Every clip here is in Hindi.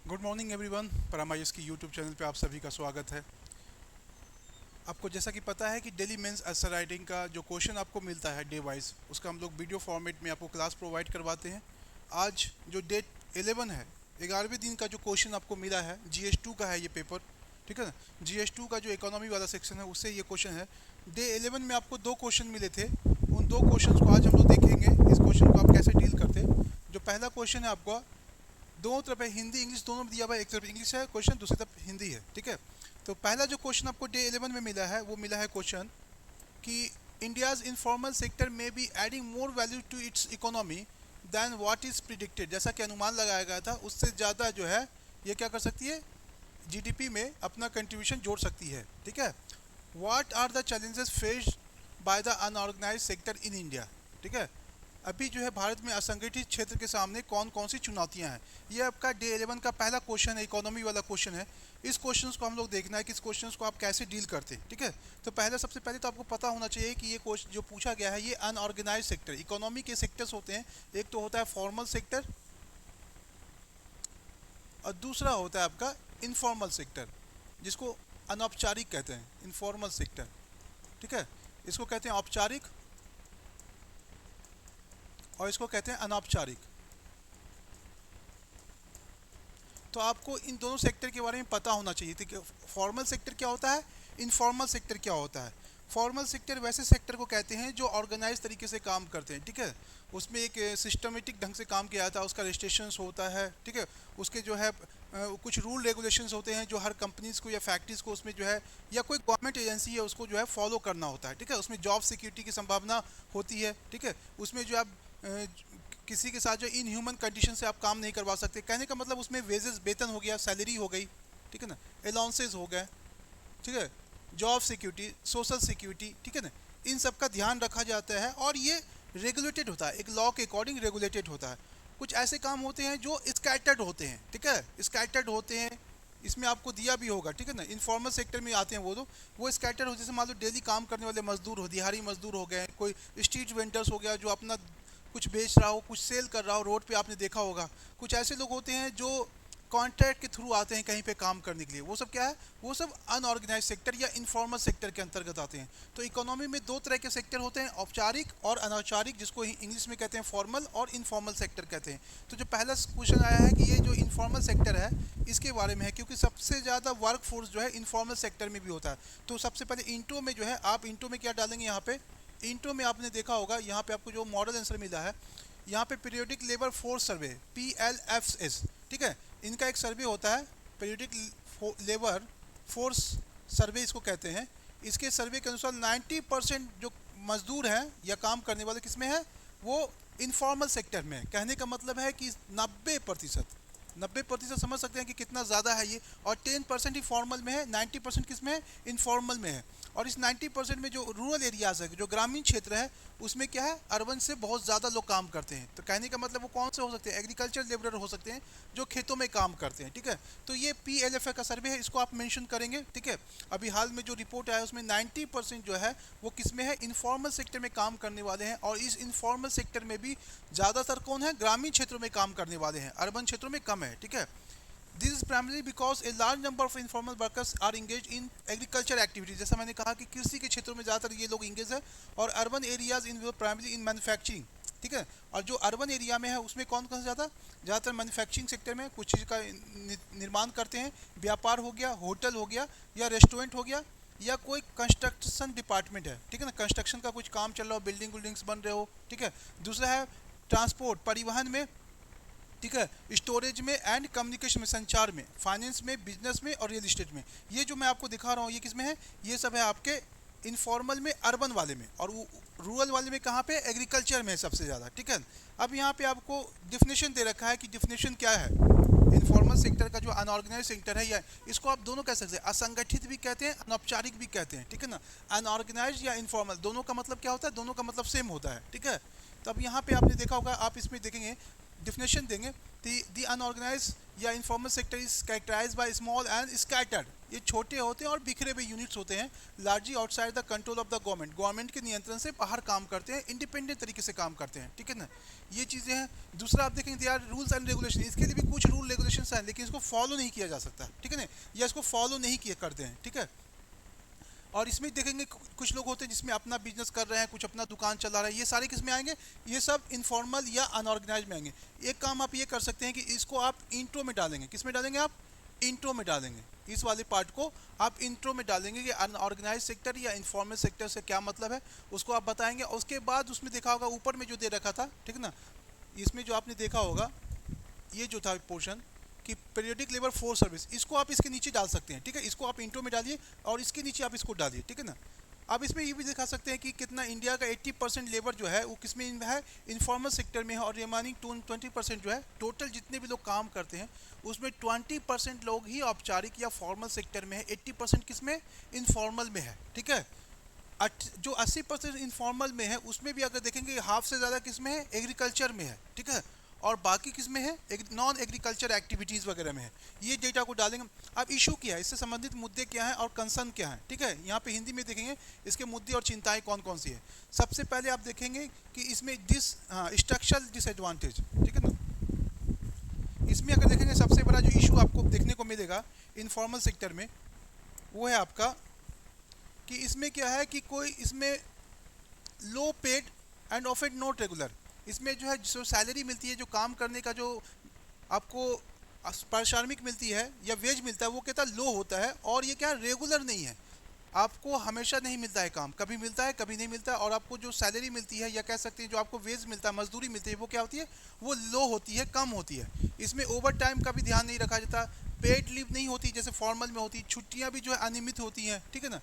Good morning everyone. परामाइस की यूट्यूब चैनल पे आप सभी का स्वागत है। आपको जैसा कि पता है कि डेली मेंस आंसर राइटिंग का जो क्वेश्चन आपको मिलता है डे वाइज, उसका हम लोग वीडियो फॉर्मेट में आपको क्लास प्रोवाइड करवाते हैं। आज जो डेट 11 है, 11वें दिन का जो क्वेश्चन आपको मिला है GS2 का है ये पेपर। ठीक है ना। GS2 का जो इकोनॉमी वाला सेक्शन है उससे ये क्वेश्चन है। डे 11 में आपको दो क्वेश्चन मिले थे, उन दो क्वेश्चन को आज हम लोग देखेंगे। इस क्वेश्चन को आप कैसे डील करते हैं। जो पहला क्वेश्चन है आपका, दोनों तरफ है, हिंदी इंग्लिश दोनों में दिया हुआ है। एक तरफ इंग्लिश है क्वेश्चन, दूसरी तरफ हिंदी है। ठीक है। तो पहला जो क्वेश्चन आपको डे 11 में मिला है वो मिला है क्वेश्चन कि इंडियाज इनफॉर्मल सेक्टर में be adding more value to its economy than what is predicted. जैसा कि अनुमान लगाया गया था उससे ज़्यादा जो है ये क्या कर सकती है, जीडीपी में अपना कंट्रीब्यूशन जोड़ सकती है। ठीक है। What are the challenges faced by the unorganised sector in India. ठीक है। अभी जो है भारत में असंगठित क्षेत्र के सामने कौन कौन सी चुनौतियां हैं, ये आपका डे 11 का पहला क्वेश्चन है, इकोनॉमी वाला क्वेश्चन है। इस क्वेश्चन को हम लोग देखना है कि इस क्वेश्चन को आप कैसे डील करते हैं। ठीक है। तो पहले सबसे पहले तो आपको पता होना चाहिए कि ये क्वेश्चन जो पूछा गया है ये अनऑर्गेनाइज सेक्टर, इकोनॉमी के सेक्टर्स होते हैं। एक तो होता है फॉर्मल सेक्टर और दूसरा होता है आपका इनफॉर्मल सेक्टर, जिसको अनौपचारिक कहते हैं, इनफॉर्मल सेक्टर। ठीक है। इसको कहते हैं औपचारिक और इसको कहते हैं अनौपचारिक। तो आपको इन दोनों सेक्टर के बारे में पता होना चाहिए कि फॉर्मल सेक्टर क्या होता है, इनफॉर्मल सेक्टर क्या होता है। फॉर्मल सेक्टर वैसे सेक्टर को कहते हैं जो ऑर्गेनाइज तरीके से काम करते हैं। ठीक है। उसमें एक सिस्टमेटिक ढंग से काम किया जाता है, उसका रजिस्ट्रेशंस होता है। ठीक है। उसके जो है कुछ रूल रेगुलेशंस होते हैं जो हर कंपनीज को या फैक्ट्रीज को उसमें जो है, या कोई गवर्नमेंट एजेंसी है उसको जो है फॉलो करना होता है। ठीक है। उसमें जॉब सिक्योरिटी की संभावना होती है। ठीक है। उसमें जो आप किसी के साथ जो इन ह्यूमन कंडीशन से आप काम नहीं करवा सकते। कहने का मतलब उसमें वेजेस, वेतन हो गया, सैलरी हो गई। ठीक है ना। अलाउंसेस हो गए। ठीक है। Job security, social security. ठीक है ना। इन सब का ध्यान रखा जाता है और ये रेगुलेटेड होता है, एक लॉ के अकॉर्डिंग रेगुलेटेड होता है। कुछ ऐसे काम होते हैं जो स्कैटर्ड होते हैं। ठीक है। स्कैटर्ड होते हैं, इसमें आपको दिया भी होगा। ठीक है ना। इनफॉर्मल सेक्टर में आते हैं वो स्कैटर्ड हो, जैसे मान लो डेली काम करने वाले मजदूर हो, दिहाड़ी मजदूर हो गए, कोई स्ट्रीट वेंडर्स हो गया जो अपना कुछ बेच रहा हो, कुछ सेल कर रहा हो, रोड पे आपने देखा होगा। कुछ ऐसे लोग होते हैं जो कॉन्ट्रैक्ट के थ्रू आते हैं कहीं पे काम करने के लिए, वो सब क्या है, वो सब अनऑर्गेनाइज सेक्टर या इनफॉर्मल सेक्टर के अंतर्गत आते हैं। तो इकोनॉमी में दो तरह के सेक्टर होते हैं, औपचारिक और अनौपचारिक, जिसको इंग्लिश में कहते हैं फॉर्मल और इनफॉर्मल सेक्टर कहते हैं। तो जो पहला क्वेश्चन आया है कि ये जो इनफॉर्मल सेक्टर है इसके बारे में है, क्योंकि सबसे ज़्यादा वर्क फोर्स जो है इनफॉर्मल सेक्टर में भी होता है। तो सबसे पहले इंट्रो में जो है, आप इंट्रो में क्या डालेंगे, यहाँ पे इंट्रो में आपने देखा होगा, यहाँ पे आपको जो मॉडल आंसर मिला है, यहाँ पे periodic labour force survey PLFS। ठीक है। इनका एक सर्वे होता है, पीरियोडिक लेबर फोर्स सर्वे इसको कहते हैं। इसके सर्वे के अनुसार 90% जो मजदूर हैं या काम करने वाले किसमें है, वो इनफॉर्मल सेक्टर में है। कहने का मतलब है कि 90%, 90% समझ सकते हैं कि कितना ज़्यादा है ये। और 10% ही फॉर्मल में है, 90% किस में है, इनफॉर्मल में है। और इस 90% में जो रूरल एरियाज है, जो ग्रामीण क्षेत्र है, उसमें क्या है, अर्बन से बहुत ज़्यादा लोग काम करते हैं। तो कहने का मतलब वो कौन से हो सकते हैं, एग्रीकल्चर लेबरर हो सकते हैं जो खेतों में काम करते हैं। ठीक है। तो ये PLFA का सर्वे है, इसको आप मेंशन करेंगे। ठीक है। अभी हाल में जो रिपोर्ट आया है उसमें 90% जो है वो किस में है, इनफॉर्मल सेक्टर में काम करने वाले हैं। और इस इनफॉर्मल सेक्टर में भी ज़्यादातर कौन है, ग्रामीण क्षेत्रों में काम करने वाले हैं, अर्बन क्षेत्रों में कम है। ठीक है। This is primary because a large number of informal workers are engage in agriculture activities. जैसा मैंने कहा कि कृषि के क्षेत्रों में ज़्यादातर ये लोग इंगेज है। और urban areas in primary in manufacturing. ठीक है। और जो अर्बन एरिया में है उसमें कौन कौन से ज़्यादातर मैन्युफैक्चरिंग सेक्टर में कुछ चीज़ का निर्माण करते हैं। व्यापार हो गया, होटल हो गया, या रेस्टोरेंट हो गया, या कोई कंस्ट्रक्शन डिपार्टमेंट है। ठीक है ना, कंस्ट्रक्शन का कुछ काम चल रहा हो, बिल्डिंग विल्डिंग्स बन रहे हो। ठीक है। दूसरा है ट्रांसपोर्ट, परिवहन में। ठीक है। स्टोरेज में एंड कम्युनिकेशन में, संचार में, फाइनेंस में, बिजनेस में और रियल इस्टेट में। ये जो मैं आपको दिखा रहा हूँ ये किस में है, ये सब है आपके इनफॉर्मल में, अर्बन वाले में। और रूरल वाले में कहाँ पे, एग्रीकल्चर में है सबसे ज़्यादा। ठीक है। अब यहाँ पे आपको डिफिनेशन दे रखा है कि डिफिनेशन क्या है इनफॉर्मल सेक्टर का, जो अनऑर्गेनाइज सेक्टर है, या इसको आप दोनों कह सकते हैं, असंगठित भी कहते हैं, अनौपचारिक भी कहते हैं। ठीक है ना। अनऑर्गेनाइज या इनफॉर्मल, दोनों का मतलब क्या होता है, दोनों का मतलब सेम होता है। ठीक है। तो अब यहाँ पे आपने देखा होगा, आप इसमें देखेंगे डिफिनेशन देंगे, दी अनऑर्गेनाइज या informal sector is characterised by small and scattered. ये छोटे होते हैं और बिखरे हुए यूनिट्स होते हैं, largely outside the control of the government, government के नियंत्रण से बाहर काम करते हैं, इंडिपेंडेंट तरीके से काम करते हैं। ठीक है ना। ये चीज़ें हैं। दूसरा आप देखेंगे they are rules and regulation, इसके लिए भी कुछ रूल रेगुलेशन हैं लेकिन इसको फॉलो नहीं किया जा सकता, ठीक है ना, या इसको फॉलो नहीं किए करते हैं, ठीक है। और इसमें देखेंगे कुछ लोग होते हैं जिसमें अपना बिजनेस कर रहे हैं, कुछ अपना दुकान चला रहा है, ये सारे किस में आएंगे, ये सब इनफॉर्मल या अनऑर्गेनाइज में आएंगे। एक काम आप ये कर सकते हैं कि इसको आप इंट्रो में डालेंगे, किस में डालेंगे, आप इंट्रो में डालेंगे, इस वाले पार्ट को आप इंट्रो में डालेंगे कि अनऑर्गेनाइज सेक्टर या इनफॉर्मल सेक्टर से क्या मतलब है, उसको आप बताएंगे। और उसके बाद उसमें देखा होगा ऊपर में जो दे रखा था, ठीक है ना, इसमें जो आपने देखा होगा ये जो था पोर्शन कि पीरियोडिक लेबर फोर्स सर्विस, इसको आप इसके नीचे डाल सकते हैं, ठीक है, इसको आप इंट्रो में डालिए और इसके नीचे आप इसको डालिए, ठीक है ना। अब इसमें ये भी दिखा सकते हैं कि कितना इंडिया का 80% लेबर जो है वो किस में है, इनफॉर्मल सेक्टर में है, और रिमेनिंग 20% जो है टोटल जितने भी लोग काम करते हैं उसमें 20% लोग ही औपचारिक या फॉर्मल सेक्टर में है, 80% किस में, इनफॉर्मल में है, ठीक है। जो 80% इनफॉर्मल में है उसमें भी अगर देखेंगे हाफ से ज़्यादा किस में है, एग्रीकल्चर में है, ठीक है, और बाकी किस में है, नॉन एग्रीकल्चर एक्टिविटीज़ वगैरह में है। ये डेटा को डालेंगे। अब इशू क्या है, इससे संबंधित मुद्दे क्या हैं और कंसर्न क्या है, ठीक है, यहाँ पे हिंदी में देखेंगे इसके मुद्दे और चिंताएं कौन कौन सी है। सबसे पहले आप देखेंगे कि इसमें स्ट्रक्चरल डिसएडवांटेज, ठीक है ना, इसमें अगर देखेंगे सबसे बड़ा जो इशू आपको देखने को मिलेगा इनफॉर्मल सेक्टर में वो है आपका कि इसमें क्या है कि कोई इसमें low paid and often not regular, इसमें जो है जो सैलरी मिलती है, जो काम करने का जो आपको पारिश्रमिक मिलती है या वेज मिलता है वो कहता लो होता है, और ये क्या रेगुलर नहीं है, आपको हमेशा नहीं मिलता है काम, कभी मिलता है कभी नहीं मिलता है। और आपको जो सैलरी मिलती है या कह सकते हैं जो आपको वेज मिलता है, मजदूरी मिलती है, वो क्या होती है, वो लो होती है, कम होती है। इसमें ओवर टाइम का भी ध्यान नहीं रखा जाता, पेड लीव नहीं होती जैसे फॉर्मल में होती, छुट्टियाँ भी जो है अनियमित होती हैं, ठीक है ना,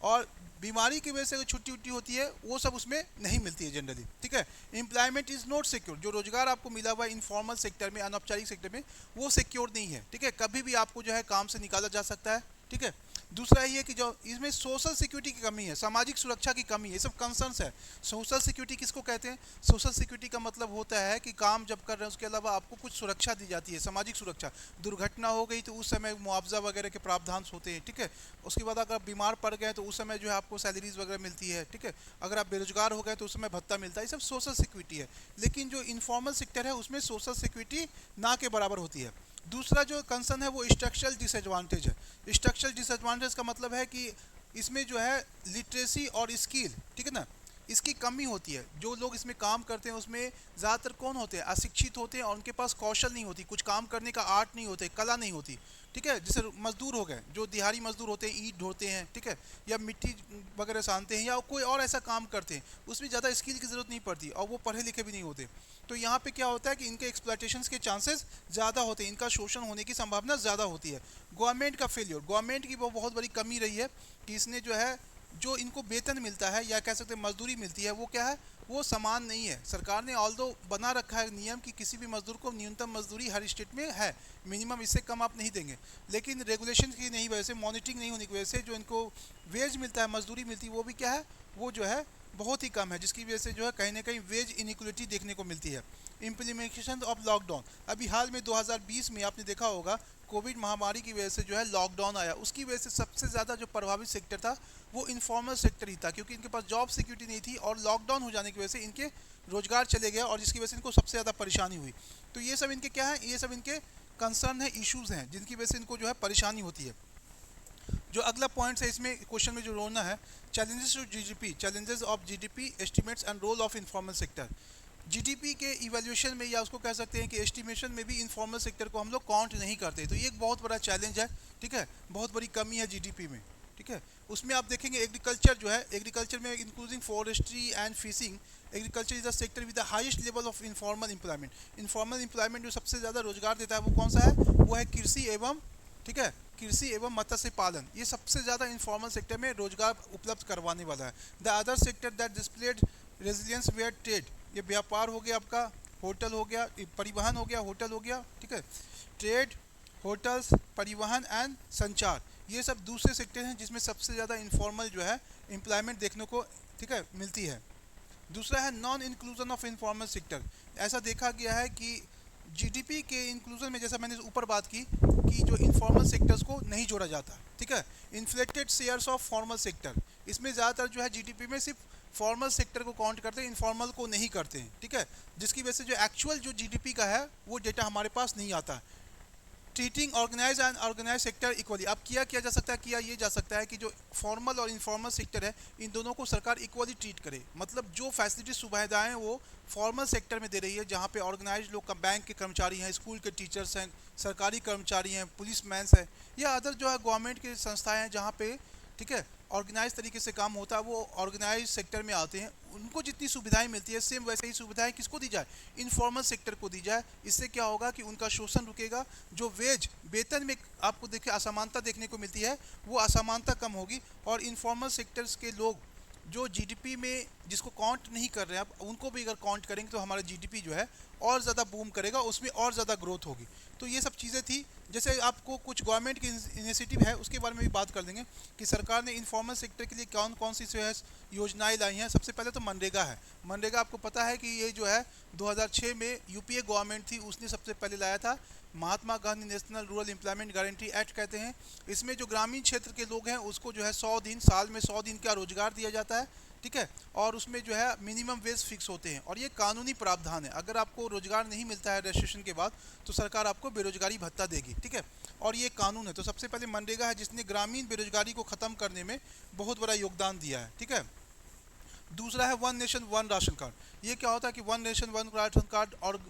और बीमारी की वजह से जो छुट्टी उट्टी होती है वो सब उसमें नहीं मिलती है जनरली, ठीक है। एम्प्लॉयमेंट इज़ नॉट सिक्योर, जो रोजगार आपको मिला हुआ है इनफॉर्मल सेक्टर में, अनौपचारिक सेक्टर में, वो सिक्योर नहीं है, ठीक है, कभी भी आपको जो है काम से निकाला जा सकता है, ठीक है। दूसरा ये कि जो इसमें सोशल सिक्योरिटी की कमी है, सामाजिक सुरक्षा की कमी है, ये सब कंसर्न्स है। सोशल सिक्योरिटी किसको कहते हैं, सोशल सिक्योरिटी का मतलब होता है कि काम जब कर रहे हैं उसके अलावा आपको कुछ सुरक्षा दी जाती है, सामाजिक सुरक्षा, दुर्घटना हो गई तो उस समय मुआवजा वगैरह के प्रावधान होते हैं, ठीक है। उसके बाद अगर आप बीमार पड़ गए तो उस समय जो है आपको सैलरीज वगैरह मिलती है, ठीक है। अगर आप बेरोजगार हो गए तो उस समय भत्ता मिलता है, ये सब सोशल सिक्योरिटी है। लेकिन जो इनफॉर्मल सेक्टर है उसमें सोशल सिक्योरिटी ना के बराबर होती है। दूसरा जो कंसर्न है वो स्ट्रक्चरल डिसएडवांटेज है। स्ट्रक्चरल डिसएडवांटेज का मतलब है कि इसमें जो है लिटरेसी और स्किल, ठीक है ना, इसकी कमी होती है। जो लोग इसमें काम करते हैं उसमें ज़्यादातर कौन होते हैं, अशिक्षित होते हैं, और उनके पास कौशल नहीं होती, कुछ काम करने का आर्ट नहीं होते, कला नहीं होती, ठीक है। जैसे मजदूर हो गए, जो दिहाड़ी मजदूर होते हैं, ईंट ढोते हैं, ठीक है, या मिट्टी वगैरह सानते हैं, या कोई और ऐसा काम करते हैं, उसमें ज़्यादा स्किल की ज़रूरत नहीं पड़ती और वो पढ़े लिखे भी नहीं होते। तो यहाँ पे क्या होता है कि इनके एक्सप्लॉयटेशंस के चांसेस ज़्यादा होते हैं, इनका शोषण होने की संभावना ज़्यादा होती है। गवर्नमेंट का फेलियर, गवर्नमेंट की वो बहुत बड़ी कमी रही है कि इसने जो है जो इनको वेतन मिलता है या कह सकते हैं मजदूरी मिलती है वो क्या है, वो समान नहीं है। सरकार ने ऑल्दो बना रखा है नियम कि किसी भी मजदूर को न्यूनतम मजदूरी हर स्टेट में है, मिनिमम इससे कम आप नहीं देंगे, लेकिन रेगुलेशन की नहीं वजह से, मॉनिटरिंग नहीं होने की वजह से जो इनको वेज मिलता है, मजदूरी मिलती है, वो भी क्या है, वो जो है बहुत ही कम है, जिसकी वजह से जो है कहीं ना कहीं वेज इनइक्वलिटी देखने को मिलती है। इम्प्लीमेंटेशन ऑफ लॉकडाउन, अभी हाल में 2020 में आपने देखा होगा कोविड महामारी की वजह से जो है लॉकडाउन आया, उसकी वजह से सबसे ज़्यादा जो प्रभावित सेक्टर था वो इनफॉर्मल सेक्टर ही था, क्योंकि इनके पास जॉब सिक्योरिटी नहीं थी और लॉकडाउन हो जाने की वजह से इनके रोजगार चले गए और जिसकी वजह से इनको सबसे ज़्यादा परेशानी हुई। तो ये सब इनके क्या है, ये सब इनके कंसर्न है, इश्यूज़ हैं जिनकी वजह से इनको जो है परेशानी होती है। जो अगला पॉइंट है इसमें क्वेश्चन में जो रोना है, challenges to GDP, challenges of GDP estimates and role of informal sector. GDP के इवैल्यूएशन में या उसको कह सकते हैं कि एस्टिमेशन में भी इनफॉर्मल सेक्टर को हम लोग काउंट नहीं करते, तो ये एक बहुत बड़ा चैलेंज है, ठीक है, बहुत बड़ी कमी है जीडीपी में, ठीक है। उसमें आप देखेंगे एग्रीकल्चर जो है, एग्रीकल्चर में including forestry and fishing, agriculture is the sector with the highest level of informal employment. Informal employment जो सबसे ज़्यादा रोजगार देता है वो कौन सा है, वो है कृषि एवं, ठीक है, कृषि एवं मत्स्य पालन, ये सबसे ज़्यादा इनफॉर्मल सेक्टर में रोजगार उपलब्ध करवाने वाला है। The other sector that displayed resilience where trade, ये व्यापार हो गया आपका, होटल हो गया, परिवहन हो गया, होटल हो गया, ठीक है, ट्रेड, होटल्स, परिवहन एंड संचार, ये सब दूसरे सेक्टर हैं जिसमें सबसे ज़्यादा इनफॉर्मल जो है एम्प्लॉयमेंट देखने को, ठीक है, मिलती है। दूसरा है non inclusion of informal sector. ऐसा देखा गया है कि जीडीपी के इंक्लूजन में, जैसा मैंने ऊपर बात की कि जो इनफॉर्मल सेक्टर्स को नहीं जोड़ा जाता, ठीक है, inflated shares of formal sector, इसमें ज़्यादातर जो है जीडीपी में सिर्फ फॉर्मल सेक्टर को काउंट करते हैं, इनफॉर्मल को नहीं करते हैं, ठीक है, जिसकी वजह से जो एक्चुअल जो जीडीपी का है वो डेटा हमारे पास नहीं आता। Treating organise and organise sector equally. अब किया जा सकता है, किया ये जा सकता है कि जो फॉर्मल और इनफॉर्मल सेक्टर है इन दोनों को सरकार इक्वली ट्रीट करे। मतलब जो फैसिलिटी सुविधाएं वो फॉर्मल सेक्टर में दे रही है, जहाँ पे ऑर्गेनाइज लोग का बैंक के कर्मचारी हैं, स्कूल के टीचर्स हैं, सरकारी कर्मचारी हैं, पुलिस मैन्स हैं, या अदर जो है गवर्नमेंट की संस्थाएं हैं जहाँ पे ठीक है ऑर्गेनाइज तरीके से काम होता है, वो ऑर्गेनाइज सेक्टर में आते हैं। उनको जितनी सुविधाएं मिलती है सेम वैसे ही सुविधाएं किसको दी जाए, इनफॉर्मल सेक्टर को दी जाए। इससे क्या होगा कि उनका शोषण रुकेगा, जो वेतन में आपको देखिए असमानता देखने को मिलती है वो असमानता कम होगी, और इनफॉर्मल सेक्टर्स के लोग जो जीडीपी में जिसको काउंट नहीं कर रहे हैं अब उनको भी अगर काउंट करेंगे तो हमारा जीडीपी जो है और ज़्यादा बूम करेगा, उसमें और ज़्यादा ग्रोथ होगी। तो ये सब चीज़ें थी। जैसे आपको कुछ गवर्नमेंट की इनिशिएटिव है उसके बारे में भी बात कर देंगे कि सरकार ने इनफॉर्मल सेक्टर के लिए कौन कौन सी जो है योजनाएं लाई हैं। सबसे पहले तो मनरेगा है। मनरेगा आपको पता है कि ये जो है 2006 में यूपीए गवर्नमेंट थी उसने सबसे पहले लाया था। Mahatma Gandhi National Rural Employment Guarantee Act कहते हैं। इसमें जो ग्रामीण क्षेत्र के लोग हैं उसको जो है 100 दिन, साल में 100 दिन का रोजगार दिया जाता है, ठीक है। और उसमें जो है मिनिमम वेज फिक्स होते हैं, और ये कानूनी प्रावधान है। अगर आपको रोजगार नहीं मिलता है रजिस्ट्रेशन के बाद तो सरकार आपको बेरोजगारी भत्ता देगी, ठीक है। और ये कानून है। तो सबसे पहले मनरेगा है जिसने ग्रामीण बेरोजगारी को ख़त्म करने में बहुत बड़ा योगदान दिया है, ठीक है। दूसरा है one nation one ration card. ये क्या होता है कि one nation one ration card और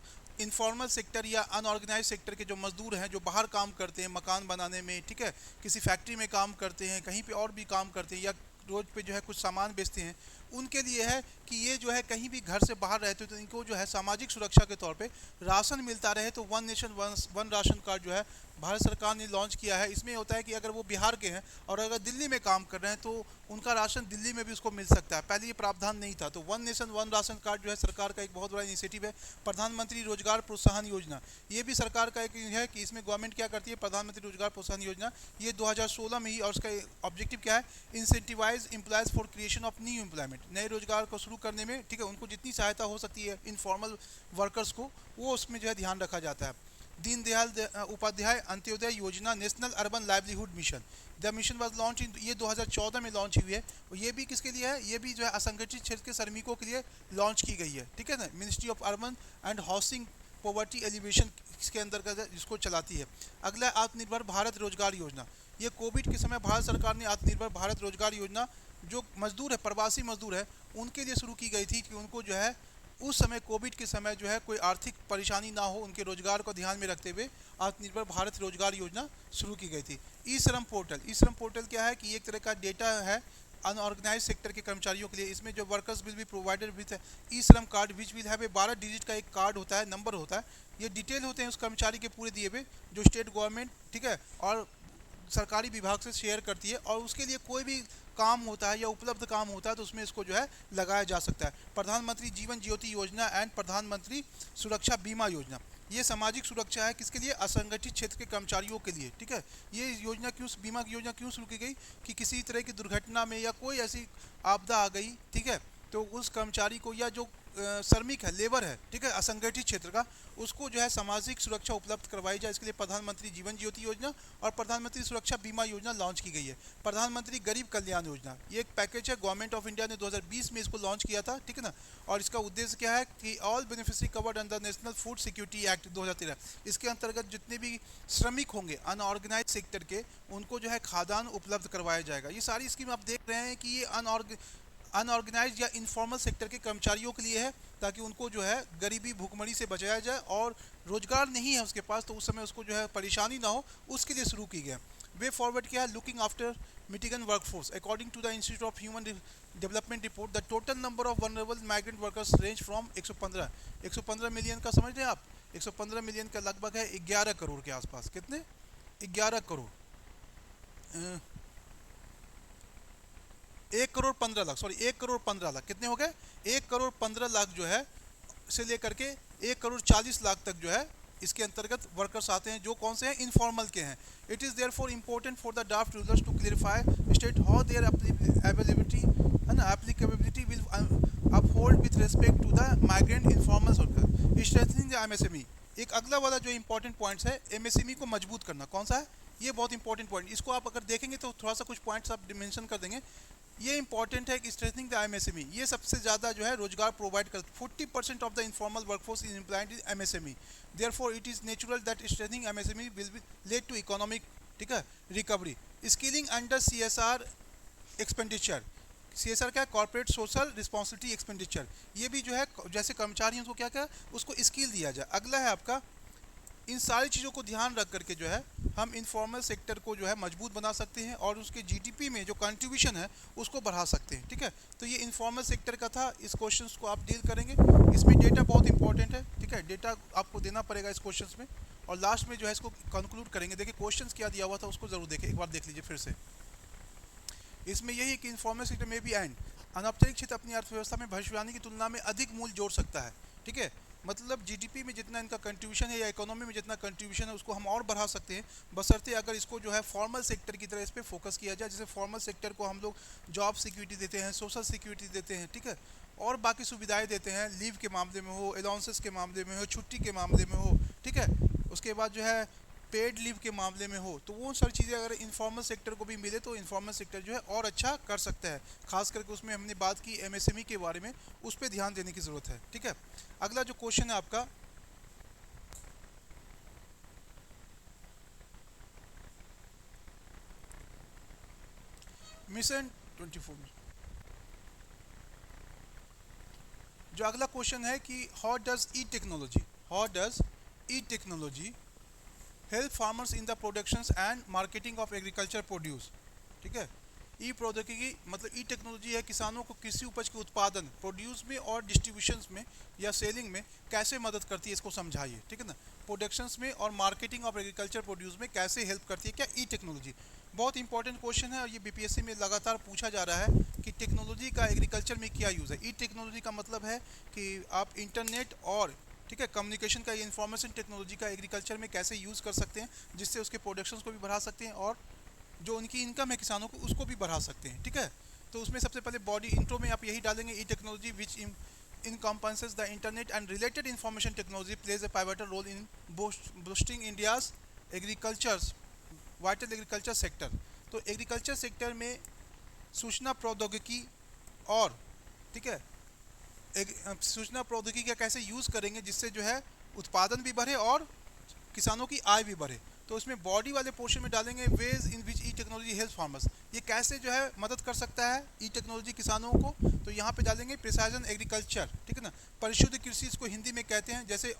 इनफॉर्मल सेक्टर या अनऑर्गेनाइज सेक्टर के जो मजदूर हैं जो बाहर काम करते हैं मकान बनाने में, ठीक है, किसी फैक्ट्री में काम करते हैं, कहीं पे और भी काम करते हैं, या रोड पे जो है कुछ सामान बेचते हैं, उनके लिए है कि ये जो है कहीं भी घर से बाहर रहते हो तो इनको जो है सामाजिक सुरक्षा के तौर पे राशन मिलता रहे। तो one nation one ration card जो है भारत सरकार ने लॉन्च किया है। इसमें होता है कि अगर वो बिहार के हैं और अगर दिल्ली में काम कर रहे हैं तो उनका राशन दिल्ली में भी उसको मिल सकता है। पहले ये प्रावधान नहीं था। तो one nation one ration card जो है सरकार का एक बहुत बड़ा इनिशिएटिव है। प्रधानमंत्री रोजगार प्रोत्साहन योजना, ये भी सरकार का एक है कि इसमें गवर्नमेंट क्या करती है, प्रधानमंत्री रोजगार प्रोत्साहन योजना ये 2016 में ही, और उसका ऑब्जेक्टिव क्या है, incentivise employers for creation of new employment, नए रोजगार को शुरू करने में, ठीक है, उनको जितनी सहायता हो सकती है इनफॉर्मल वर्कर्स को, वो उसमें जो है ध्यान रखा जाता है। दीनदयाल उपाध्याय अंत्योदय योजना national urban livelihood mission, the mission was launch in, ये 2014 में लॉन्च हुई है। और ये भी किसके लिए है, ये भी जो है असंगठित क्षेत्र के श्रमिकों के लिए लॉन्च की गई है, ठीक है ना। Ministry of urban and housing poverty alleviation इसके अंतर्गत इसको चलाती है। अगला आत्मनिर्भर भारत रोजगार योजना, ये कोविड के समय भारत सरकार ने आत्मनिर्भर भारत रोजगार योजना जो मजदूर है, प्रवासी मजदूर है, उनके लिए शुरू की गई थी कि उनको जो है उस समय कोविड के समय जो है कोई आर्थिक परेशानी ना हो, उनके रोजगार को ध्यान में रखते हुए आत्मनिर्भर भारत रोजगार योजना शुरू की गई थी। ई श्रम पोर्टल, ई श्रम पोर्टल क्या है कि एक तरह का डेटा है अनऑर्गेनाइज सेक्टर के कर्मचारियों के लिए। इसमें जो workers will be provided with e Shram card which will have a 12 digit का एक कार्ड होता है, नंबर होता है। ये डिटेल होते हैं उस कर्मचारी के पूरे दिए हुए जो स्टेट गवर्नमेंट, ठीक है, और सरकारी विभाग से शेयर करती है, और उसके लिए कोई भी काम होता है या उपलब्ध काम होता है तो उसमें इसको जो है लगाया जा सकता है। प्रधानमंत्री जीवन ज्योति योजना एंड प्रधानमंत्री सुरक्षा बीमा योजना, ये सामाजिक सुरक्षा है किसके लिए, असंगठित क्षेत्र के कर्मचारियों के लिए, ठीक है। ये योजना क्यों, बीमा की योजना क्यों शुरू की गई कि किसी तरह की दुर्घटना में या कोई ऐसी आपदा आ गई, ठीक है, तो उस कर्मचारी को या जो श्रमिक है, लेबर है, ठीक है, असंगठित क्षेत्र का, उसको जो है सामाजिक सुरक्षा उपलब्ध करवाई जाए। इसके लिए प्रधानमंत्री जीवन ज्योति योजना और प्रधानमंत्री सुरक्षा बीमा योजना लॉन्च की गई है। प्रधानमंत्री गरीब कल्याण योजना, ये एक पैकेज है, गवर्नमेंट ऑफ इंडिया ने 2020 में इसको लॉन्च किया था, ठीक है ना। और इसका उद्देश्य क्या है कि all beneficiary covered under national food security act 2013, इसके अंतर्गत जितने भी श्रमिक होंगे अनऑर्गेनाइज सेक्टर के, उनको जो है खाद्यान्न उपलब्ध करवाया जाएगा। ये सारी स्कीम आप देख रहे हैं कि ये अनऑर्गेनाइज या इनफॉर्मल सेक्टर के कर्मचारियों के लिए है, ताकि उनको जो है गरीबी भूखमरी से बचाया जाए, और रोजगार नहीं है उसके पास तो उस समय उसको जो है परेशानी ना हो, उसके लिए शुरू की गया। वे फॉरवर्ड क्या है, लुकिंग आफ्टर मिटिगन workforce, according to the Institute of Human Development report the total number of vulnerable migrant workers range from 115 million का, समझ रहे हैं आप, 115 मिलियन का लगभग है 11 करोड़ के आसपास। कितने, 11 करोड़, 1 करोड़ 15 लाख, सॉरी 1 करोड़ 15 लाख, कितने हो गए, 1 करोड़ 15 लाख जो है से लेकर के 1 करोड़ 40 लाख तक जो है इसके अंतर्गत वर्कर्स आते हैं, जो कौन से हैं, इनफॉर्मल के हैं। It is therefore important for the draft rules to clarify state how their availability है ना, applicability will uphold with respect to the migrant informal worker, strengthening the MSME. एक अगला वाला जो इंपॉर्टेंट पॉइंट्स है, एमएसएमई को मजबूत करना, कौन सा है, ये बहुत इंपॉर्टेंट पॉइंट, इसको आप अगर देखेंगे तो थोड़ा सा कुछ पॉइंट्स आप मेंशन कर देंगे। ये इंपॉर्टेंट है कि स्ट्रेंथनिंग द एमएसएमई, ये सबसे ज़्यादा जो है रोजगार प्रोवाइड कर, 40% of the informal workforce is employed in MSME, therefore it is natural that strengthening MSME will be led to economic, ठीक है, recovery. Skilling under CSR expenditure, CSR क्या है, कॉर्पोरेट सोशल रिस्पॉन्सिबिलिटी एक्सपेंडिचर, ये भी जो है जैसे कर्मचारी हैं उसको क्या क्या उसको स्किल दिया जाए। अगला है आपका, इन सारी चीज़ों को ध्यान रख करके जो है हम इनफॉर्मल सेक्टर को जो है मजबूत बना सकते हैं और उसके जीडीपी में जो कंट्रीब्यूशन है उसको बढ़ा सकते हैं, ठीक है। तो ये इनफॉर्मल सेक्टर का था, इस क्वेश्चन को आप डील करेंगे, इसमें डेटा बहुत इंपॉर्टेंट है, ठीक है, डेटा आपको देना पड़ेगा इस क्वेश्चन में। और लास्ट में जो है इसको कंक्लूड करेंगे। देखिए क्वेश्चन क्या दिया हुआ था उसको जरूर देखें, एक बार देख लीजिए फिर से। इसमें यही कि इन्फॉर्मल सेक्टर में भी एंड अनौपचारिक क्षेत्र अपनी अर्थव्यवस्था में भविष्यवाणी की तुलना में अधिक मूल्य जोड़ सकता है, ठीक है। मतलब जीडीपी में जितना इनका कंट्रीब्यूशन है या इकोनॉमी में जितना कंट्रीब्यूशन है उसको हम और बढ़ा सकते हैं, बशर्ते अगर इसको जो है फॉर्मल सेक्टर की तरह इस पर फोकस किया जाए। जैसे फॉर्मल सेक्टर को हम लोग जॉब सिक्योरिटी देते हैं, सोशल सिक्योरिटी देते हैं, ठीक है, और बाकी सुविधाएं देते हैं, लीव के मामले में हो, अलाउंसेस के मामले में हो, छुट्टी के मामले में हो, ठीक है, उसके बाद जो है पेड लीव के मामले में हो, तो वो सारी चीज़ें अगर इनफॉर्मल सेक्टर को भी मिले तो इनफॉर्मल सेक्टर जो है और अच्छा कर सकता है। खास करके उसमें हमने बात की एमएसएमई के बारे में, उस पर ध्यान देने की ज़रूरत है, ठीक है। अगला जो क्वेश्चन है आपका, मिशन 24 जो अगला क्वेश्चन है कि how does E technology help farmers in the productions and marketing of agriculture produce, ठीक है। ई प्रौद्योगिकी मतलब ई टेक्नोलॉजी है किसानों को कृषि उपज के उत्पादन, प्रोड्यूस में और डिस्ट्रीब्यूशन में या सेलिंग में कैसे मदद करती है, इसको समझाइए, ठीक है ना। प्रोडक्शंस में और मार्केटिंग ऑफ एग्रीकल्चर प्रोड्यूस में कैसे हेल्प करती है क्या ई टेक्नोलॉजी। बहुत इंपॉर्टेंट क्वेश्चन है और ये बीपीएससी में लगातार पूछा जा रहा है कि टेक्नोलॉजी का एग्रीकल्चर में क्या यूज़ है। ई टेक्नोलॉजी का मतलब है कि आप इंटरनेट और, ठीक है, कम्युनिकेशन का, इंफॉर्मेशन टेक्नोलॉजी का एग्रीकल्चर में कैसे यूज़ कर सकते हैं जिससे उसके प्रोडक्शंस को भी बढ़ा सकते हैं और जो उनकी इनकम है किसानों को उसको भी बढ़ा सकते हैं, ठीक है। तो उसमें सबसे पहले बॉडी इंट्रो में आप यही डालेंगे, e technology which encompasses the internet and related information technology plays a pivotal role in boosting India's agriculture's vital agriculture sector। तो एग्रीकल्चर सेक्टर में सूचना प्रौद्योगिकी और, ठीक है, सूचना प्रौद्योगिकी का कैसे यूज़ करेंगे जिससे जो है उत्पादन भी बढ़े और किसानों की आय भी बढ़े। तो उसमें बॉडी वाले पोर्शन में डालेंगे veg in which e technology help farmers, ये कैसे जो है मदद कर सकता है ई टेक्नोलॉजी किसानों को। तो यहाँ पे डालेंगे प्रिसाइजन एग्रीकल्चर, ठीक है ना, परिशुद्ध कृषि इसको हिंदी में कहते हैं। जैसे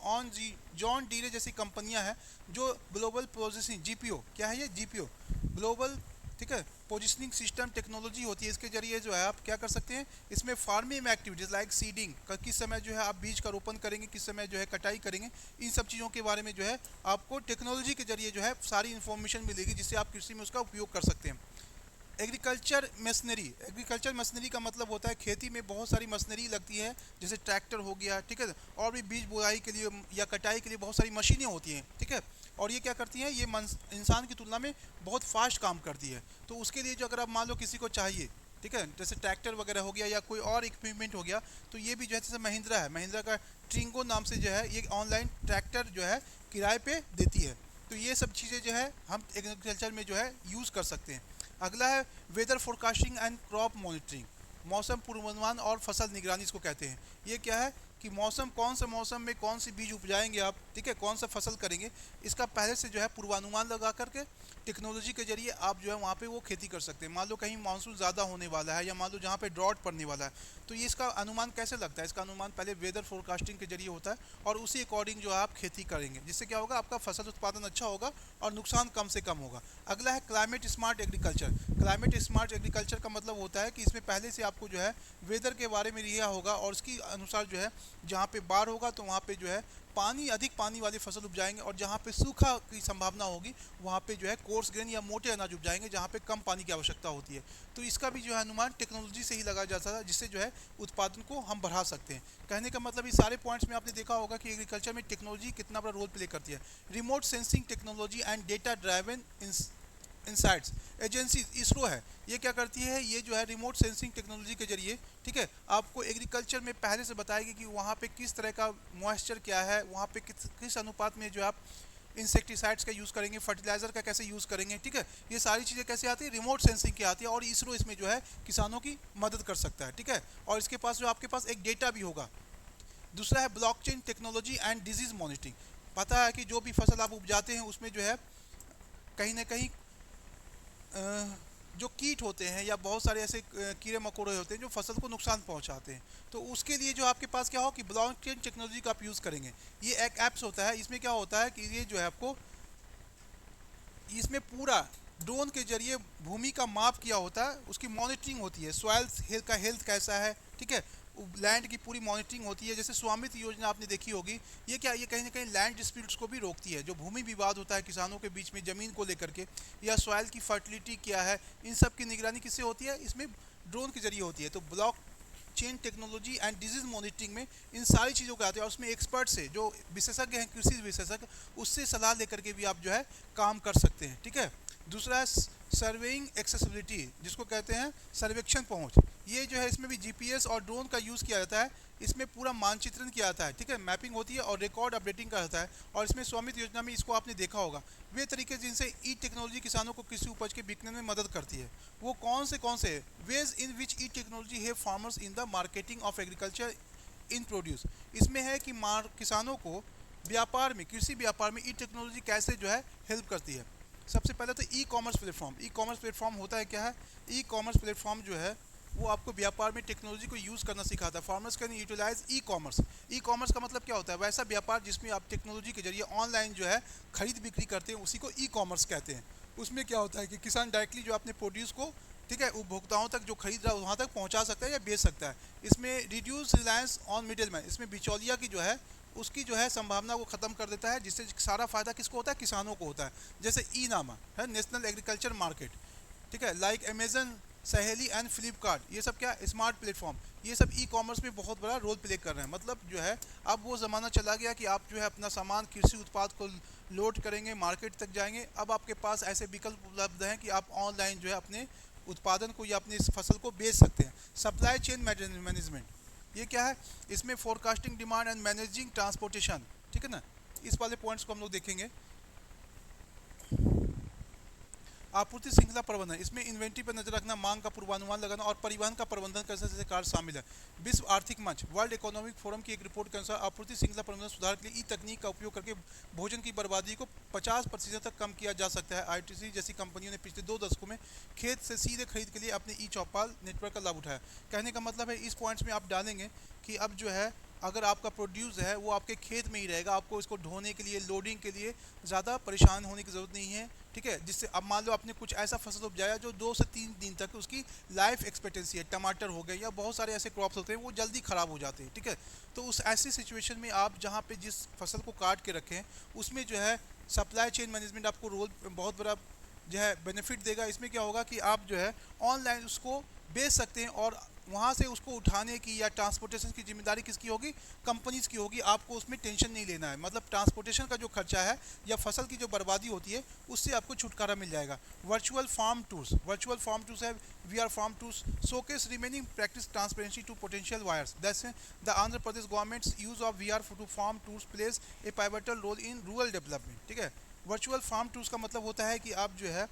जॉन डीरे जैसी कंपनियाँ हैं जो ग्लोबल पोजिशनिंग, जीपीओ क्या है ये, जीपीओ ग्लोबल, ठीक है, पोजिशनिंग सिस्टम टेक्नोलॉजी होती है, इसके जरिए जो है आप क्या कर सकते हैं, इसमें फार्मिंग एक्टिविटीज़ लाइक सीडिंग, किस समय जो है आप बीज का रोपण करेंगे, किस समय जो है कटाई करेंगे, इन सब चीज़ों के बारे में जो है आपको टेक्नोलॉजी के जरिए जो है सारी इन्फॉर्मेशन मिलेगी जिससे आप कृषि में उसका उपयोग कर सकते हैं। एग्रीकल्चर मशीनरी, एग्रीकल्चर मशीनरी का मतलब होता है खेती में बहुत सारी मशीनरी लगती है, जैसे ट्रैक्टर हो गया, ठीक है, और भी बीज बुआई के लिए या कटाई के लिए बहुत सारी मशीनें होती हैं, ठीक है। और ये क्या करती हैं, ये इंसान की तुलना में बहुत फास्ट काम करती है। तो उसके लिए जो अगर आप मान लो किसी को चाहिए, ठीक है, जैसे ट्रैक्टर वगैरह हो गया या कोई और इक्विपमेंट हो गया, तो ये भी जो है जैसे महिंद्रा है, महिंद्रा का ट्रिंगो नाम से जो है ये ऑनलाइन ट्रैक्टर जो है किराए पे देती है। तो ये सब चीज़ें जो है हम एग्रीकल्चर में जो है यूज़ कर सकते हैं। अगला है weather forecasting and crop monitoring, मौसम पूर्वानुमान और फसल निगरानी इसको कहते हैं। ये क्या है कि मौसम, कौन से मौसम में कौन सी बीज उपजाएंगे आप, ठीक है, कौन सा फसल करेंगे, इसका पहले से जो है पूर्वानुमान लगा करके टेक्नोलॉजी के जरिए आप जो है वहाँ पे वो खेती कर सकते हैं। मान लो कहीं मानसून ज़्यादा होने वाला है या मान लो जहाँ पे ड्रॉट पड़ने वाला है, तो ये इसका अनुमान कैसे लगता है, इसका अनुमान पहले वेदर फोरकास्टिंग के जरिए होता है और उसी अकॉर्डिंग जो है आप खेती करेंगे, जिससे क्या होगा, आपका फसल उत्पादन अच्छा होगा और नुकसान कम से कम होगा। अगला है climate smart agriculture. Climate smart agriculture का मतलब होता है कि इसमें पहले से आपको जो है वेदर के बारे में लिया होगा और उसके अनुसार जो है जहाँ पे बाढ़ होगा तो वहाँ पे जो है अधिक पानी वाली फसल उपजाएंगे और जहाँ पे सूखा की संभावना होगी वहाँ पे जो है कोर्स ग्रेन या मोटे अनाज उपजाएंगे जहाँ पे कम पानी की आवश्यकता होती है। तो इसका भी जो है अनुमान टेक्नोलॉजी से ही लगाया जाता है जिससे जो है उत्पादन को हम बढ़ा सकते हैं। कहने का मतलब इस सारे पॉइंट्स में आपने देखा होगा कि एग्रीकल्चर में टेक्नोलॉजी कितना बड़ा रोल प्ले करती है। Remote sensing technology and data driven insights agency ISRO है, ये क्या करती है, ये जो है रिमोट सेंसिंग टेक्नोलॉजी के जरिए, ठीक है, आपको एग्रीकल्चर में पहले से बताएगी कि वहाँ पे किस तरह का मॉइस्चर क्या है, वहाँ पे किस अनुपात में जो आप इंसेक्टिसाइड्स का यूज़ करेंगे, फर्टिलाइज़र का कैसे यूज़ करेंगे, ठीक है। ये सारी चीज़ें कैसे आती है, रिमोट सेंसिंग की आती है, और इसरो इसमें जो है किसानों की मदद कर सकता है, ठीक है। और इसके पास जो आपके पास एक डेटा भी होगा। दूसरा है blockchain technology and disease monitoring. पता है कि जो भी फसल आप उपजाते हैं उसमें जो है कहीं ना कहीं जो कीट होते हैं या बहुत सारे ऐसे कीड़े मकोड़े होते हैं जो फसल को नुकसान पहुंचाते हैं। तो उसके लिए जो आपके पास क्या हो कि ब्लॉकचेन टेक्नोलॉजी का आप यूज़ करेंगे। ये एक ऐप्स होता है, इसमें क्या होता है कि ये जो है आपको इसमें पूरा ड्रोन के जरिए भूमि का माप किया होता है, उसकी मॉनिटरिंग होती है, सॉइल का हेल्थ कैसा है, ठीक है। लैंड की पूरी मॉनिटरिंग होती है। जैसे स्वामित्व योजना आपने देखी होगी, ये क्या, ये कहीं ना कहीं लैंड डिस्प्यूट्स को भी रोकती है। जो भूमि विवाद होता है किसानों के बीच में ज़मीन को लेकर के, या सॉइल की फर्टिलिटी क्या है, इन सब की निगरानी किससे होती है, इसमें ड्रोन के जरिए होती है। तो block chain technology and disease monitoring में इन सारी चीज़ों को आते हैं, और उसमें एक्सपर्ट से जो विशेषज्ञ हैं, कृषि विशेषज्ञ, उससे सलाह लेकर के भी आप जो है काम कर सकते हैं, ठीक है। दूसरा है सर्वेइंग एक्सेसिबिलिटी, जिसको कहते हैं सर्वेक्षण पहुंच। ये जो है इसमें भी जीपीएस और ड्रोन का यूज़ किया जाता है। इसमें पूरा मानचित्रण किया जाता है, ठीक है, मैपिंग होती है और रिकॉर्ड अपडेटिंग का होता है। और इसमें स्वामित्व योजना में इसको आपने देखा होगा, वे तरीके जिनसे ई टेक्नोलॉजी किसानों को कृषि उपज के बिकने में मदद करती है। वो कौन से ways in which e technology है farmers in the marketing of agriculture in produce. इसमें है कि किसानों को व्यापार में, कृषि व्यापार में ई टेक्नोलॉजी कैसे जो है हेल्प करती है। सबसे पहले तो e commerce platform. E commerce platform होता है क्या है, ई कॉमर्स प्लेटफॉर्म जो है वो आपको व्यापार में टेक्नोलॉजी को यूज़ करना सिखाता है। Farmers can utilise e commerce. E commerce का मतलब क्या होता है, वैसा व्यापार जिसमें आप टेक्नोलॉजी के जरिए ऑनलाइन जो है खरीद बिक्री करते हैं, उसी को ई कॉमर्स कहते हैं। उसमें क्या होता है कि किसान डायरेक्टली जो अपने प्रोड्यूस को, ठीक है, उपभोक्ताओं तक जो खरीद रहा है वहाँ तक पहुँचा सकता है या बेच सकता है। इसमें reduce reliance on middle man, इसमें बिचौलिया की जो है उसकी जो है संभावना को ख़त्म कर देता है, जिससे सारा फायदा किसको होता है, किसानों को होता है। जैसे ई नामा है, नेशनल एग्रीकल्चर मार्केट, ठीक है, लाइक अमेजन, सहेली एंड फ्लिपकार्ट, ये सब क्या, स्मार्ट प्लेटफॉर्म, ये सब ई कॉमर्स में बहुत बड़ा रोल प्ले कर रहे हैं। मतलब जो है अब वो ज़माना चला गया कि आप जो है अपना सामान, कृषि उत्पाद को लोड करेंगे, मार्केट तक जाएंगे। अब आपके पास ऐसे विकल्प उपलब्ध हैं कि आप ऑनलाइन जो है अपने उत्पादन को या अपनी इस फसल को बेच सकते हैं। सप्लाई चेन मैनेजमेंट, ये क्या है, इसमें forecasting demand and managing transportation, ठीक है ना। इस वाले पॉइंट्स को हम लोग देखेंगे। आपूर्ति श्रृंखला प्रबंधन, इसमें इन्वेंट्री पर नजर रखना, मांग का पूर्वानुमान लगाना और परिवहन का प्रबंधन कैसे जैसे कार्य शामिल है। विश्व आर्थिक मंच, वर्ल्ड इकोनॉमिक फोरम की एक रिपोर्ट के अनुसार आपूर्ति श्रृंखला प्रबंधन सुधार के लिए ई तकनीक का उपयोग करके भोजन की बर्बादी को 50% तक कम किया जा सकता है। आईटीसी जैसी कंपनियों ने पिछले 2 दशकों में खेत से सीधे खरीद के लिए अपने ई चौपाल नेटवर्क का लाभ उठाया। कहने का मतलब है, इस पॉइंट्स में आप डालेंगे कि अब जो है अगर आपका प्रोड्यूस है वो आपके खेत में ही रहेगा, आपको इसको ढोने के लिए, लोडिंग के लिए ज़्यादा परेशान होने की ज़रूरत नहीं है, ठीक है। जिससे अब मान लो आपने कुछ ऐसा फसल उपजाया जो 2 से 3 दिन तक उसकी लाइफ एक्सपेक्टेंसी है, टमाटर हो गए या बहुत सारे ऐसे क्रॉप्स होते हैं वो जल्दी ख़राब हो जाते हैं, ठीक है। तो उस ऐसी सिचुएशन में आप जहाँ पे जिस फसल को काट के रखें उसमें जो है सप्लाई चेन मैनेजमेंट आपको रोल बहुत बड़ा जो है बेनिफिट देगा। इसमें क्या होगा कि आप जो है ऑनलाइन उसको बेच सकते हैं, और वहाँ से उसको उठाने की या ट्रांसपोर्टेशन की जिम्मेदारी किसकी होगी, कंपनीज की होगी। आपको उसमें टेंशन नहीं लेना है, मतलब ट्रांसपोर्टेशन का जो खर्चा है या फसल की जो बर्बादी होती है उससे आपको छुटकारा मिल जाएगा। Virtual farm tours, virtual farm tours है V R farm tours showcase remaining practice transparency to potential buyers. That's the Andhra Pradesh government's use of V R to farm tours place a pivotal role in rural development, ठीक है। वर्चुअल फार्म टूर्स का मतलब होता है कि आप जो है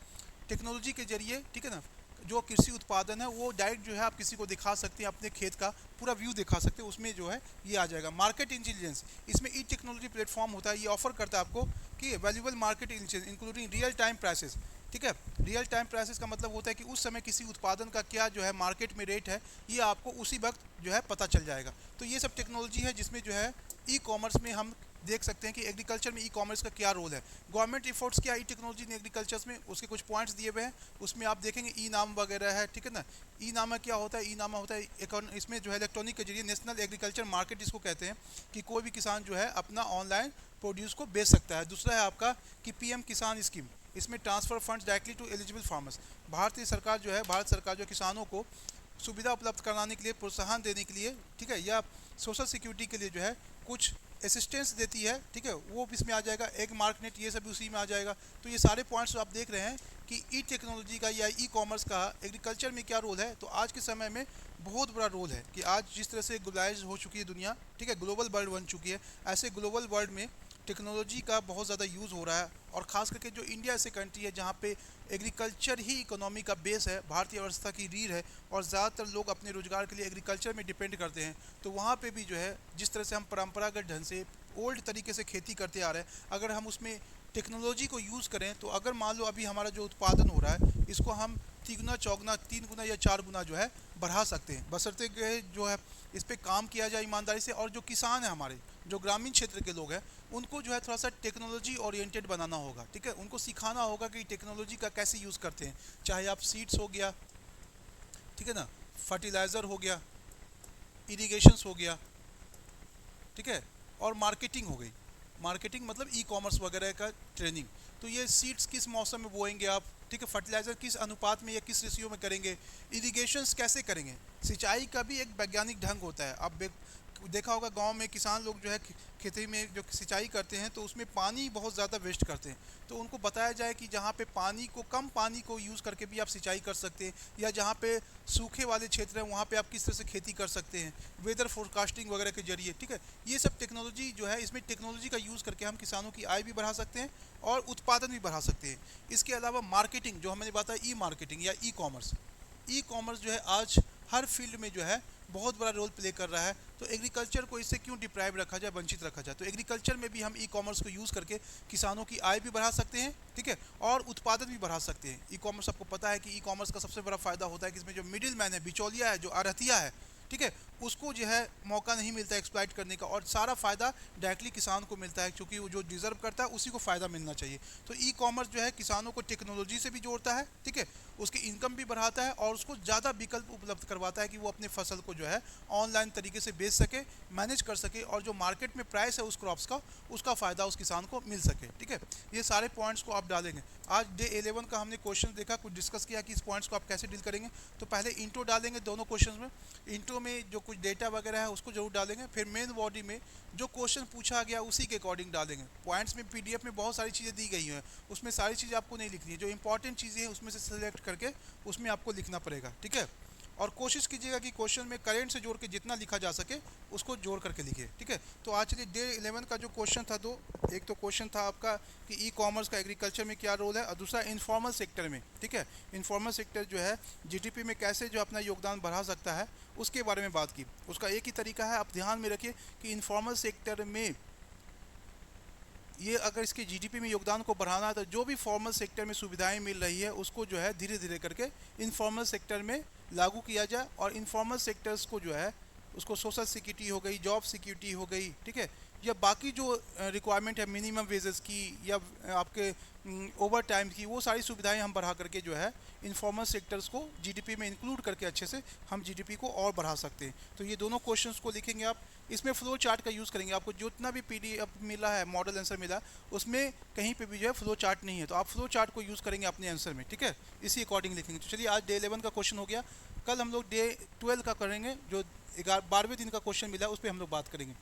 टेक्नोलॉजी के जरिए, ठीक है ना, जो कृषि उत्पादन है वो डायरेक्ट जो है आप किसी को दिखा सकते हैं, अपने खेत का पूरा व्यू दिखा सकते हैं, उसमें जो है ये आ जाएगा। मार्केट इंटेलिजेंस, इसमें ई टेक्नोलॉजी प्लेटफॉर्म होता है, ये ऑफर करता है आपको कि valuable market intelligence including real time prices, ठीक है। रियल टाइम प्राइसेस का मतलब होता है कि उस समय किसी उत्पादन का क्या जो है मार्केट में रेट है, ये आपको उसी वक्त जो है पता चल जाएगा। तो ये सब टेक्नोलॉजी है जिसमें जो है ई कॉमर्स में हम देख सकते हैं कि एग्रीकल्चर में ई कॉमर्स का क्या रोल है। गवर्नमेंट एफर्ट्स क्या ई टेक्नोलॉजी ने एग्रीकल्चर में, उसके कुछ पॉइंट्स दिए हुए हैं, उसमें आप देखेंगे ई नाम वगैरह है, ठीक है ना। ई नामा क्या होता है, ई नामा होता है इसमें जो है इलेक्ट्रॉनिक के जरिए नेशनल एग्रीकल्चर मार्केट इसको कहते हैं, कि कोई भी किसान जो है अपना ऑनलाइन प्रोड्यूस को बेच सकता है। दूसरा है आपका कि पीएम किसान स्कीम, इसमें transfer funds directly to eligible farmers. भारतीय सरकार जो है, भारत सरकार जो किसानों को सुविधा उपलब्ध कराने के लिए, प्रोत्साहन देने के लिए, ठीक है, या सोशल सिक्योरिटी के लिए जो है कुछ असिस्टेंस देती है, ठीक है, वो इसमें आ जाएगा। एक मार्कनेट, ये सब उसी में आ जाएगा। तो ये सारे पॉइंट्स आप देख रहे हैं कि ई टेक्नोलॉजी का या ई कॉमर्स का एग्रीकल्चर में क्या रोल है। तो आज के समय में बहुत बड़ा रोल है कि आज जिस तरह से ग्लोबलाइज हो चुकी है दुनिया, ठीक है, ग्लोबल वर्ल्ड बन चुकी है, ऐसे ग्लोबल वर्ल्ड में टेक्नोलॉजी का बहुत ज़्यादा यूज़ हो रहा है, और ख़ास करके जो इंडिया ऐसे कंट्री है जहाँ पे एग्रीकल्चर ही इकोनॉमी का बेस है, भारतीय अर्थव्यवस्था की रीढ़ है, और ज़्यादातर लोग अपने रोज़गार के लिए एग्रीकल्चर में डिपेंड करते हैं। तो वहाँ पे भी जो है जिस तरह से हम परंपरागत ढंग से ओल्ड तरीके से खेती करते आ रहे हैं, अगर हम उसमें टेक्नोलॉजी को यूज़ करें तो अगर मान लो अभी हमारा जो उत्पादन हो रहा है इसको हम तिगुना चौगुना 3 गुना या 4 गुना जो है बढ़ा सकते हैं, बशर्ते जो है इस पे काम किया जाए ईमानदारी से। और जो किसान है हमारे, जो ग्रामीण क्षेत्र के लोग हैं, उनको जो है थोड़ा सा टेक्नोलॉजी ओरिएंटेड बनाना होगा, ठीक है। उनको सिखाना होगा कि टेक्नोलॉजी का कैसे यूज़ करते हैं, चाहे आप सीड्स हो गया, ठीक है ना, फर्टिलाइज़र हो गया, इरिगेशंस हो गया, ठीक है, और मार्केटिंग हो गई। मार्केटिंग मतलब ई कॉमर्स वगैरह का ट्रेनिंग। तो ये सीड्स किस मौसम में बोएंगे आप, ठीक है, फर्टिलाइज़र किस अनुपात में या किस रेशियो में करेंगे, इरिगेशंस कैसे करेंगे। सिंचाई का भी एक वैज्ञानिक ढंग होता है। आप देखा होगा गांव में किसान लोग जो है खेती में जो सिंचाई करते हैं तो उसमें पानी बहुत ज़्यादा वेस्ट करते हैं। तो उनको बताया जाए कि जहाँ पे पानी को, कम पानी को यूज़ करके भी आप सिंचाई कर सकते हैं, या जहाँ पे सूखे वाले क्षेत्र हैं वहाँ पे आप किस तरह से खेती कर सकते हैं, वेदर फोरकास्टिंग वगैरह के जरिए, ठीक है। ये सब टेक्नोलॉजी जो है, इसमें टेक्नोलॉजी का यूज़ करके हम किसानों की आय भी बढ़ा सकते हैं और उत्पादन भी बढ़ा सकते हैं। इसके अलावा मार्केटिंग, जो हमने बताया ई मार्केटिंग या ई कॉमर्स, ई कॉमर्स जो है आज हर फील्ड में जो है बहुत बड़ा रोल प्ले कर रहा है। तो एग्रीकल्चर को इससे क्यों डिप्राइव रखा जाए, वंचित रखा जाए। तो एग्रीकल्चर में भी हम ई कॉमर्स को यूज़ करके किसानों की आय भी बढ़ा सकते हैं, ठीक है, और उत्पादन भी बढ़ा सकते हैं। ई कॉमर्स, आपको पता है कि ई कॉमर्स का सबसे बड़ा फ़ायदा होता है कि इसमें जो मिडिल मैन है, बिचौलिया है, जो आढ़तिया है, ठीक है, उसको जो है मौका नहीं मिलता एक्सप्लॉइट करने का, और सारा फ़ायदा डायरेक्टली किसान को मिलता है, क्योंकि वो जो डिज़र्व करता है उसी को फ़ायदा मिलना चाहिए। तो ई कॉमर्स जो है किसानों को टेक्नोलॉजी से भी जोड़ता है, ठीक है, उसकी इनकम भी बढ़ाता है और उसको ज़्यादा विकल्प उपलब्ध करवाता है कि वो अपने फसल को जो है ऑनलाइन तरीके से बेच सके, मैनेज कर सके, और जो मार्केट में प्राइस है उस क्रॉप्स का, उसका फ़ायदा उस किसान को मिल सके, ठीक है। ये सारे पॉइंट्स को आप डालेंगे। आज डे 11 का हमने क्वेश्चन देखा, कुछ डिस्कस किया कि इस पॉइंट्स को आप कैसे डील करेंगे। तो पहले इंट्रो डालेंगे दोनों क्वेश्चन में, इंट्रो में जो कुछ डेटा वगैरह है उसको जरूर डालेंगे, फिर मेन बॉडी में जो क्वेश्चन पूछा गया उसी के अकॉर्डिंग डालेंगे। पॉइंट्स में पीडीएफ में बहुत सारी चीज़ें दी गई हैं, उसमें सारी चीज़ें आपको नहीं लिखनी है, जो इंपॉर्टेंट चीज़ें हैं उसमें से सिलेक्ट करके उसमें आपको लिखना पड़ेगा, ठीक है। और कोशिश कीजिएगा कि क्वेश्चन में करेंट से जोड़ के जितना लिखा जा सके उसको जोड़ करके लिखिए, ठीक है। तो आज चलिए डे 11 का जो क्वेश्चन था, दो, एक तो क्वेश्चन था आपका कि ई कॉमर्स का एग्रीकल्चर में क्या रोल है, और दूसरा इनफॉर्मल सेक्टर में, ठीक है, इनफॉर्मल सेक्टर जो है जीडीपी में कैसे जो अपना योगदान बढ़ा सकता है उसके बारे में बात की। उसका एक ही तरीका है, आप ध्यान में रखिए कि इनफॉर्मल सेक्टर में ये अगर इसके जीडीपी में योगदान को बढ़ाना है तो जो भी फॉर्मल सेक्टर में सुविधाएं मिल रही है उसको जो है धीरे धीरे करके इनफॉर्मल सेक्टर में लागू किया जाए, और इनफॉर्मल सेक्टर्स को जो है उसको सोशल सिक्योरिटी हो गई, जॉब सिक्योरिटी हो गई, ठीक है, या बाकी जो रिक्वायरमेंट है मिनिमम वेजेस की या आपके ओवर टाइम की, वो सारी सुविधाएं हम बढ़ा करके जो है इनफॉर्मल सेक्टर्स को जीडीपी में इंक्लूड करके अच्छे से हम जीडीपी को और बढ़ा सकते हैं। तो ये दोनों क्वेश्चंस को लिखेंगे आप, इसमें फ्लो चार्ट का यूज़ करेंगे। आपको जितना भी पीडीएफ मिला है, मॉडल आंसर मिला, उसमें कहीं पे भी जो है फ्लो चार्ट नहीं है, तो आप फ्लो चार्ट को यूज़ करेंगे अपने आंसर में, ठीक है, इसी अकॉर्डिंग लिखेंगे। तो चलिए आज डे 11 का क्वेश्चन हो गया, कल हम लोग डे 12 का करेंगे, जो 12वें दिन का क्वेश्चन मिला उस पर हम लोग बात करेंगे।